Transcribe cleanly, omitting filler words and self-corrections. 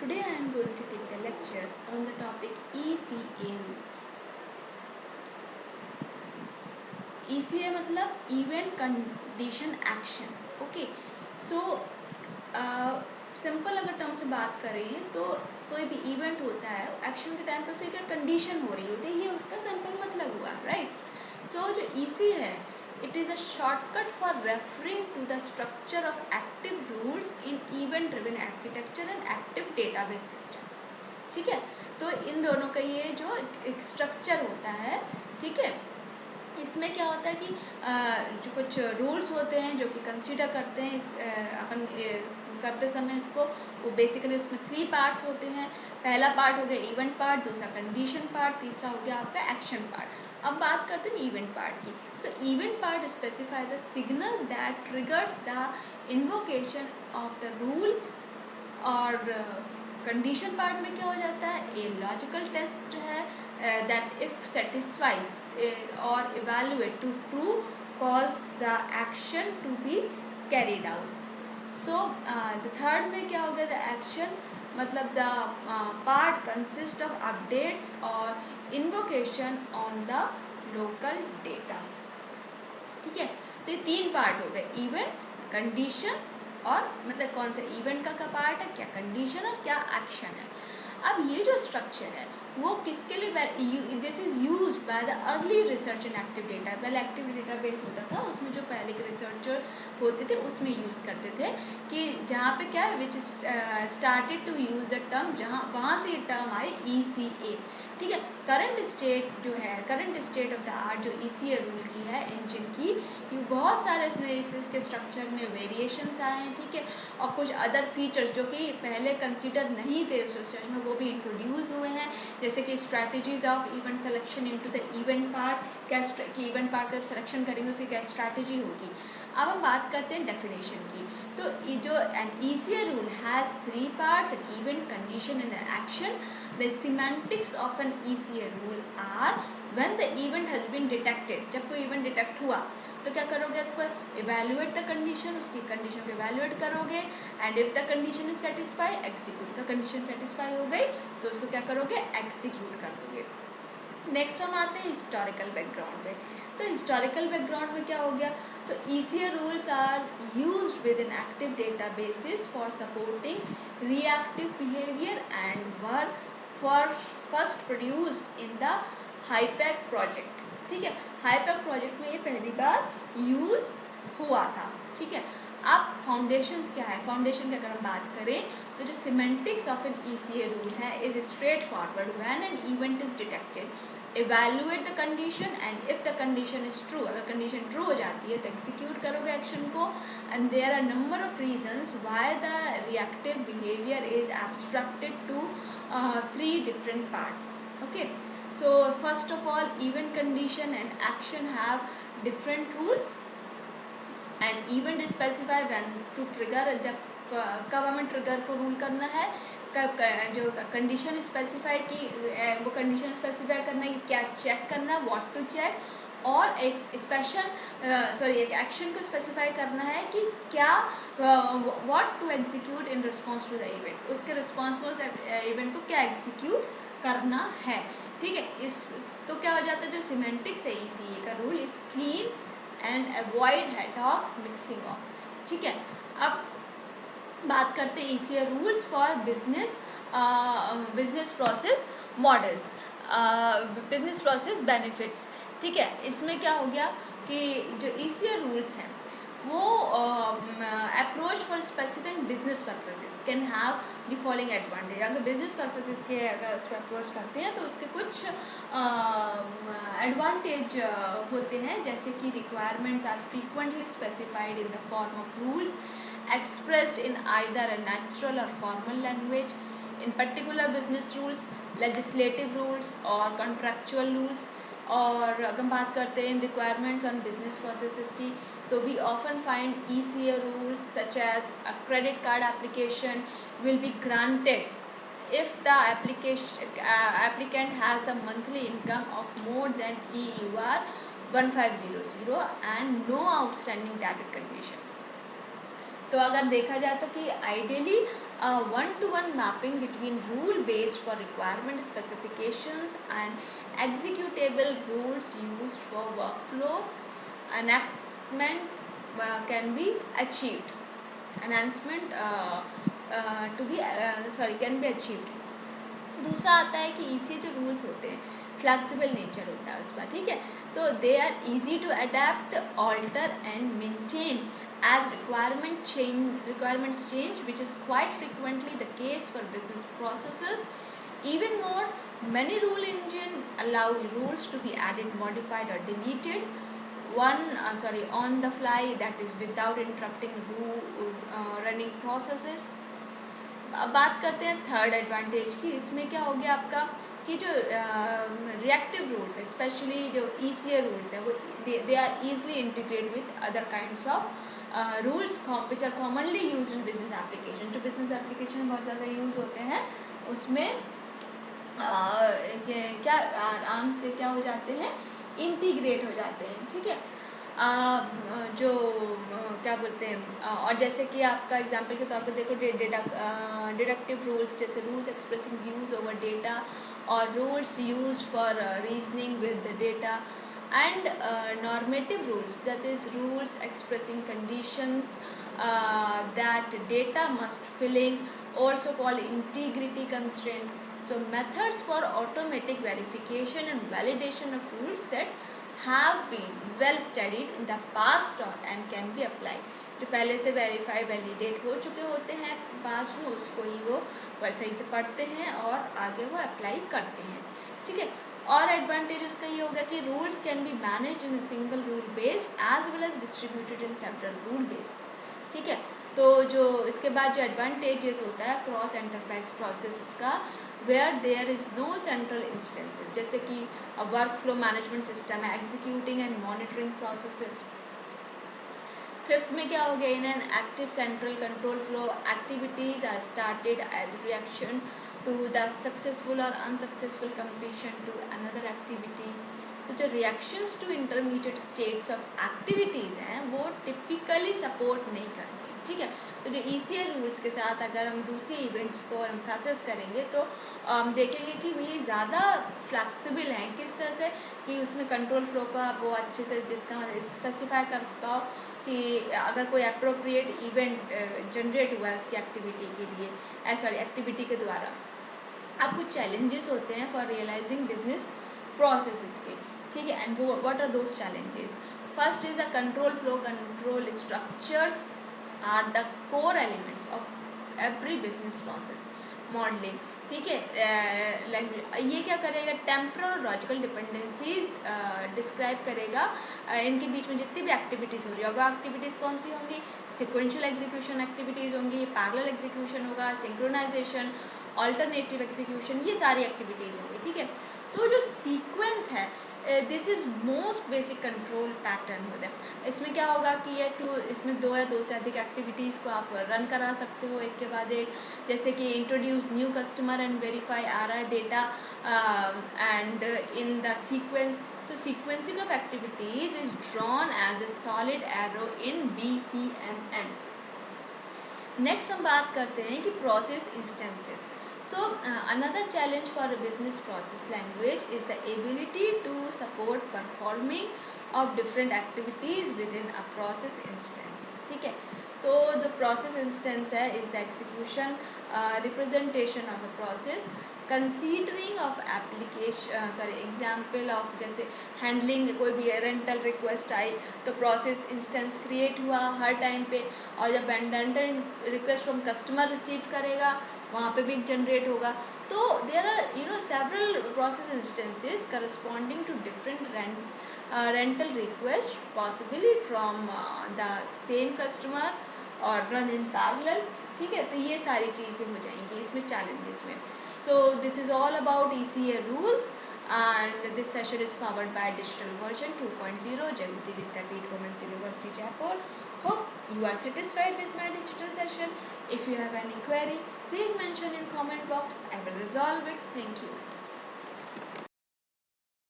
Today I am going to take the lecture on the topic ECA rules. ECA मतलब Event Condition Action. Okay, so simple अगर term से बात करें तो कोई भी इवेंट होता है, एक्शन के टाइम पर उसे क्या कंडीशन हो रही होती है, ये उसका सिंपल मतलब हुआ, राइट. सो जो EC है, it is a shortcut for referring to the structure of active rules in event driven architecture and active database system. ठीक है, तो इन दोनों का ये जो एक स्ट्रक्चर होता है, ठीक है, इसमें क्या होता है कि जो कुछ रूल्स होते हैं जो कि कंसीडर करते हैं इस अपन करते समय इसको, वो बेसिकली उसमें 3 पार्ट्स होते हैं. पहला पार्ट हो गया इवेंट पार्ट, दूसरा कंडीशन पार्ट, तीसरा हो गया आपका एक्शन पार्ट. अब बात करते हैं इवेंट पार्ट की. तो event part specify the signal that triggers the invocation of the rule. और कंडीशन पार्ट में क्या हो जाता है, ए लॉजिकल टेस्ट है that if satisfies or evaluate to true cause the action to be carried out. So the third में क्या हो गया, the action मतलब the part consist of updates or invocation on the local data. ठीक है, तो ये 3 पार्ट हो गए, इवेंट, कंडीशन और मतलब कौन सा इवेंट का पार्ट है, क्या कंडीशन और क्या एक्शन है. अब ये जो स्ट्रक्चर है वो किसके लिए, this is use by the early research in active data. पहले एक्टिव डेटाबेस होता था, उसमें जो पहले के रिसर्चर होते थे उसमें यूज़ करते थे कि जहाँ पे क्या है, which started to use the term, जहाँ वहाँ से ये टर्म आई ECA. ठीक है, करंट स्टेट जो है, current state of the art जो ECA रूल की है इंजन की, ये बहुत सारे इसमें इसके स्ट्रक्चर में वेरिएशंस आए हैं. ठीक है, और कुछ अदर फीचर्स जो कि पहले कंसिडर नहीं थे उस रिसर्च में, वो भी इंट्रोड्यूस हुए हैं. जैसे कि strategies of event selection into the event part, क्या कि इवेंट पार्ट का सिलेक्शन करेंगे उसकी क्या स्ट्रैटेजी होगी. अब हम बात करते हैं डेफिनेशन की. तो ये जो an ECA rule has 3 parts, an event, condition and action. The semantics of an ECA rule are when the event has been detected. जब कोई इवेंट डिटेक्ट हुआ तो क्या करोगे, इसको इवेल्युएट द कंडीशन, उसकी कंडीशन को इवेल्युएट करोगे, and if the condition is satisfy execute. का कंडीशन सेटिस्फाई हो गई तो उसको क्या करोगे, एग्जीक्यूट कर दोगे. नेक्स्ट हम आते हैं हिस्टोरिकल बैकग्राउंड पे. तो हिस्टोरिकल बैकग्राउंड में क्या हो गया, तो ECA rules are used within active databases for supporting reactive behaviour and were for first produced in the HiPAC project. ठीक है, हाईपैक प्रोजेक्ट में ये पहली बार यूज़ हुआ था. ठीक है, अब फाउंडेशंस क्या है, फाउंडेशन की अगर हम बात करें तो जो semantics of an ECA rule है is straightforward. When an event is detected, evaluate the condition and if the condition is true, अगर condition true हो जाती है तो execute करोगे action को. and there are number of reasons why the reactive behavior is abstracted to 3 different parts. Okay, so first of all, event, condition and action have different rules and event specify when to trigger, जब कब हमें trigger को rule करना है, कब जो condition specify की वो कंडीशन स्पेसिफाई करना है कि क्या चेक करना है, व्हाट टू चेक, और एक स्पेशल एक एक्शन को स्पेसिफाई करना है कि क्या what to execute in response to the event, उसके रिस्पॉन्स में उस इवेंट को क्या एग्जीक्यूट करना है. ठीक है, इस तो क्या हो जाता है, जो सिमेंटिक्स है ECA का rule is clean and avoid haddock mixing of. ठीक है, अब बात करते हैं ECA rules for business process models, business process benefits. ठीक है, इसमें क्या हो गया कि जो ECA रूल्स हैं वो approach for specific business purposes can have the following advantage. अगर बिजनेस पर्पसेस के अगर उस पर अप्रोच करते हैं तो उसके कुछ एडवांटेज होते हैं, जैसे कि requirements are frequently specified in the form of rules expressed in either a natural or formal language. In particular business rules, legislative rules or contractual rules. और अगर हम बात करते हैं रिक्वायरमेंट्स ऑन बिजनेस प्रोसेसेस की, तो we often find ECA rules such as a credit card application will be granted if the applicant has a monthly income of more than EUR 1500 and no outstanding debit condition. तो अगर देखा जाए तो कि ideally one-to-one mapping between rule-based for requirement specifications and executable rules used for workflow enactment can be achieved. Enhancement to be can be achieved. दूसरा आता है कि ईसी जो रूल्स होते हैं फ्लेक्सिबल नेचर होता है उसका, ठीक है, तो they are easy to adapt, alter and maintain as requirements change, which is quite frequently the case for business processes. Even more, many rule engine allow rules to be added, modified or deleted on the fly, that is without interrupting running processes. अब बात करते हैं third advantage की. इसमें क्या हो गया आपका कि जो रिएक्टिव रूल्स है, स्पेशली जो ईसीए रूल्स है, वो they are easily integrate with other kinds of rules which are commonly use in business application. जो बिजनेस एप्लीकेशन बहुत ज़्यादा यूज़ होते हैं उसमें क्या आराम से क्या हो जाते हैं, इंटीग्रेट हो जाते हैं, ठीक है. जो क्या बोलते हैं, और जैसे कि आपका एग्जांपल के तौर पर देखो डिडक्टिव रूल्स, जैसे rules expressing views over data और rules used for reasoning with data, and normative rules, that is rules expressing conditions that data must filling, also called integrity constraint. So methods for automatic verification and validation of rule set have been well studied in the past and can be applied. जो पहले से verify validate हो चुके होते हैं past में, उसको ही वो सही से पढ़ते हैं और आगे वो अप्लाई करते हैं, ठीक है. और एडवांटेज उसका ये होगा कि rules can be managed in single rule base as well as distributed in several rule base, ठीक है. तो जो इसके बाद जो एडवांटेजेस होता है क्रॉस एंटरप्राइज प्रोसेस का, where there is no central instance, जैसे कि वर्क फ्लो मैनेजमेंट सिस्टम है, executing and monitoring processes. Fifth में क्या हो गया, in an active central control flow activities are started as reaction to the successful or unsuccessful completion to another activity. तो जो reactions to intermediate states of activities हैं वो typically support नहीं करती, ठीक है. तो जो ECA rules के साथ अगर हम दूसरे events को emphasize करेंगे तो हम देखेंगे कि ये ज़्यादा flexible हैं, किस तरह से कि उसमें control flow का वो अच्छे से जिसका specify कर पाओ कि अगर कोई appropriate event generate हुआ है उसकी एक्टिविटी के लिए, एक्टिविटी के द्वारा, अब कुछ चैलेंजेस होते हैं फॉर रियलाइजिंग बिजनेस प्रोसेसेस के, ठीक है. And what are those challenges? First is a control flow. Control structures are the core elements of every business process modelling, ठीक है. ये क्या करेगा, टेम्परल और लॉजिकल डिपेंडेंसीज डिस्क्राइब करेगा इनके बीच में जितनी भी एक्टिविटीज़ हो रही है. और वो एक्टिविटीज़ कौन सी होंगी? सिक्वेंशियल एग्जीक्यूशन एक्टिविटीज़ होंगी, पैरेलल एग्जीक्यूशन होगा, सिंक्रोनाइजेशन, ऑल्टरनेटिव एग्जीक्यूशन, ये सारी एक्टिविटीज़ होंगी, ठीक है. तो जो सीक्वेंस है, this is most basic control pattern होता है. इसमें क्या होगा कि इसमें दो या दो से अधिक एक्टिविटीज़ को आप रन करा सकते हो एक के बाद एक, जैसे कि introduce new customer and verify our data and in the sequence. So sequencing of activities is drawn as a solid arrow in BPMN. Next हम बात करते हैं कि process instances. So another challenge for a business process language is the ability to support performing of different activities within a process instance, ठीक है. So the process instance है is the execution representation of a process considering of example of जैसे handling कोई भी rental request आई तो process instance create हुआ हर time पे, और जब rental request from customer receive करेगा वहाँ पे भी जनरेट होगा. तो there are several process instances corresponding to different rental request possibly from the same customer और रन इन पैरेलल, ठीक है. तो ये सारी चीज़ें हो जाएंगी इसमें चैलेंजेस में. So this is all about ECA rules, and this session is powered by Digital Version 2.0, Jayavati Vidyapeeth Women's University, Jaipur. Hope you are satisfied with my digital session. If you have any query, please mention in comment box. I will resolve it. Thank you.